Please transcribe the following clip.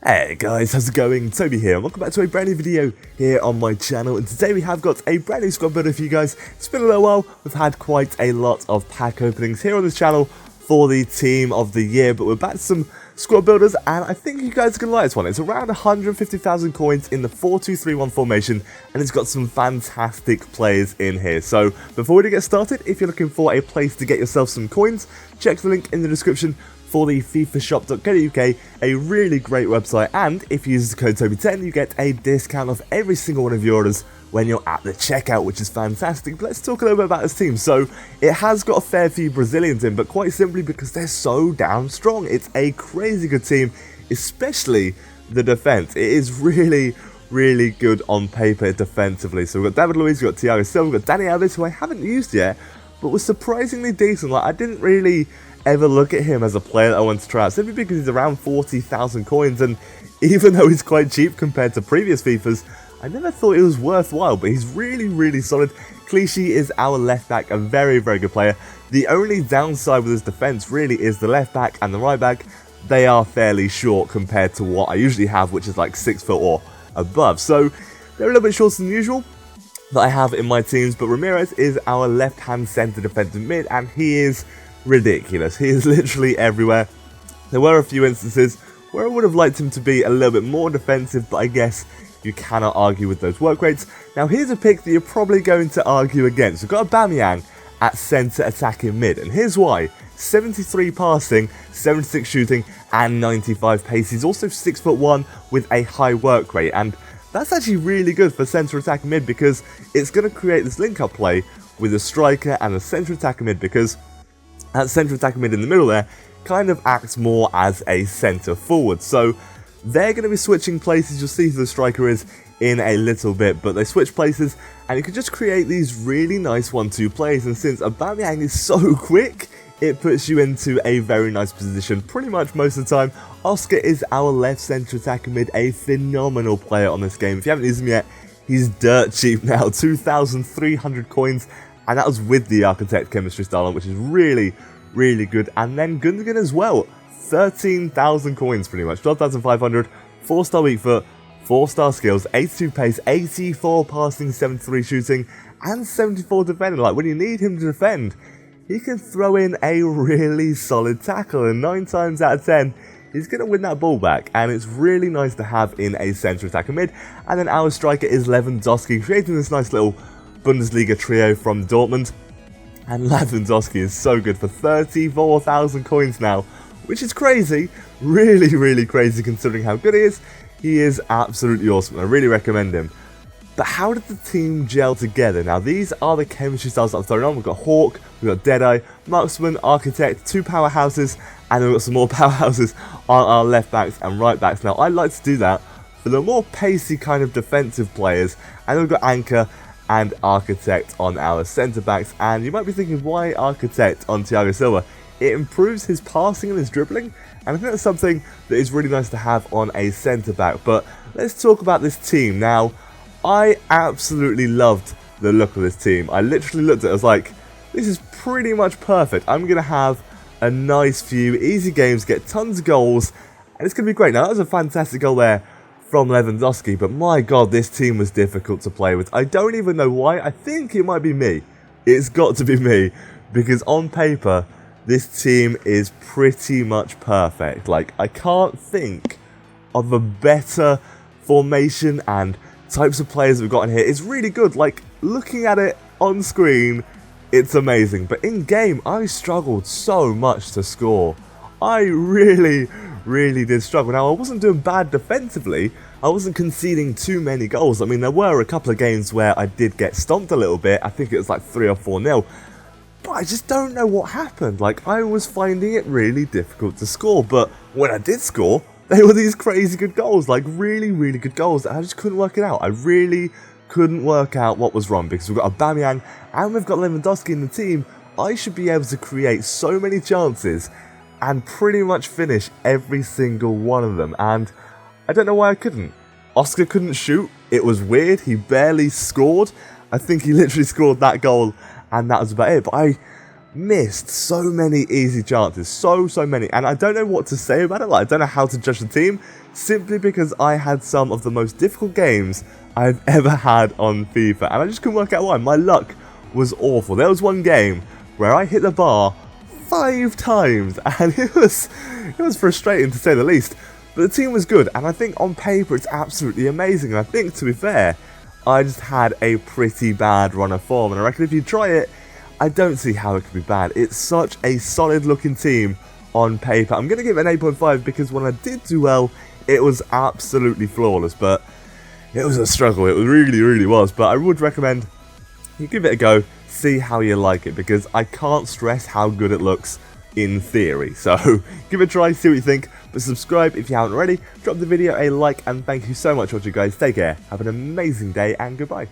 Hey guys, how's it going? Toby here, and welcome back to a brand new video here on my channel. And today we have got a brand new squad builder for you guys. It's been a little while, we've had quite a lot of pack openings here on this channel for the team of the year, but we're back to some squad builders, and I think you guys are going to like this one. It's around 150,000 coins in the 4-2-3-1 formation, and it's got some fantastic players in here. So before we get started, if you're looking for a place to get yourself some coins, check the link in the description for the fifashop.co.uk, a really great website, and if you use the code Toby10 you get a discount off every single one of your orders when you're at the checkout, which is fantastic. But let's talk a little bit about this team. So it has got a fair few Brazilians in, but quite simply because they're so damn strong. It's a crazy good team, especially the defense. It is really good on paper defensively. So we've got David Luiz, we've got Thiago Silva, we've got Dani Alves, who I haven't used yet, but was surprisingly decent. Like, I didn't really ever look at him as a player that I want to try out, simply because he's around 40,000 coins, and even though he's quite cheap compared to previous Fifas, I never thought it was worthwhile. But he's really solid. Clichy is our left back, a very good player. The only downside with his defense really is the left back and the right back. They are fairly short compared to what I usually have, which is like 6 foot or above, so they're a little bit shorter than usual that I have in my teams. But Ramirez is our left hand centre defensive mid, and he is ridiculous. He is literally everywhere. There were a few instances where I would have liked him to be a little bit more defensive, but I guess you cannot argue with those work rates. Now here's a pick that you're probably going to argue against. We've got Aubameyang at centre attacking mid, and here's why. 73 passing, 76 shooting, and 95 pace. He's also 6'1" with a high work rate, and that's actually really good for centre attacking mid, because it's going to create this link-up play with a striker and a centre attacking mid, because that centre attacking mid in the middle there kind of acts more as a centre forward. So they're going to be switching places. You'll see who the striker is in a little bit, but they switch places, and you can just create these really nice 1-2 plays. And since Aubameyang is so quick, it puts you into a very nice position pretty much most of the time. Oscar is our left centre attacking mid, a phenomenal player on this game. If you haven't used him yet, he's dirt cheap now, 2,300 coins. And that was with the Architect chemistry style on, which is really good. And then Gundogan as well, 13,000 coins pretty much, 12,500, 4-star weak foot, 4-star skills, 82 pace, 84 passing, 73 shooting, and 74 defending. Like, when you need him to defend, he can throw in a really solid tackle, and 9 times out of 10, he's going to win that ball back, and it's really nice to have in a centre attacker mid. And then our striker is Lewandowski, creating this nice little Bundesliga trio from Dortmund, and Lewandowski is so good for 34,000 coins now, which is crazy, really crazy considering how good he is. He is absolutely awesome. I really recommend him. But how did the team gel together? Now these are the chemistry styles that I've thrown on. We've got Hawk, we've got Deadeye, Marksman, Architect, 2 powerhouses, and we've got some more powerhouses on our left backs and right backs. Now I like to do that for the more pacey kind of defensive players, and then we've got Anchor and Architect on our centre backs. And you might be thinking, why Architect on Thiago Silva? It improves his passing and his dribbling, and I think that's something that is really nice to have on a centre back. But let's talk about this team. Now, I absolutely loved the look of this team. I literally looked at it, I was like, this is pretty much perfect. I'm going to have a nice few easy games, get tons of goals, and it's going to be great. Now, that was a fantastic goal there from Lewandowski, but my god, this team was difficult to play with. I don't even know why. I think it might be me. It's got to be me, because on paper, this team is pretty much perfect. Like, I can't think of a better formation and types of players we've got in here. It's really good. Like, looking at it on screen, it's amazing, but in game, I struggled so much to score. I really did struggle. Now, I wasn't doing bad defensively. I wasn't conceding too many goals. I mean, there were a couple of games where I did get stomped a little bit. I think it was like 3 or 4-0. But I just don't know what happened. Like, I was finding it really difficult to score. But when I did score, they were these crazy good goals. Like, really good goals. I just couldn't work it out. I really couldn't work out what was wrong, because we've got Aubameyang and we've got Lewandowski in the team. I should be able to create so many chances and pretty much finish every single one of them, and I don't know why I couldn't. Oscar couldn't shoot. It was weird. He barely scored. I think he literally scored that goal, and that was about it. But missed so many easy chances, so many, and I don't know what to say about it. Like, I don't know how to judge the team, simply because I had some of the most difficult games I've ever had on FIFA, and I just couldn't work out why. My luck was awful. There was one game where I hit the bar 5 times, and it was frustrating to say the least. But the team was good, and I think on paper it's absolutely amazing. And I think, to be fair, I just had a pretty bad run of form, and I reckon if you try it, I don't see how it could be bad. It's such a solid looking team on paper. I'm going to give it an 8.5 because when I did do well, it was absolutely flawless, but it was a struggle. It really was. But I would recommend you give it a go, see how you like it, because I can't stress how good it looks in theory. So give it a try, see what you think, but subscribe if you haven't already. Drop the video a like, and thank you so much for watching, guys. Take care, have an amazing day, and goodbye.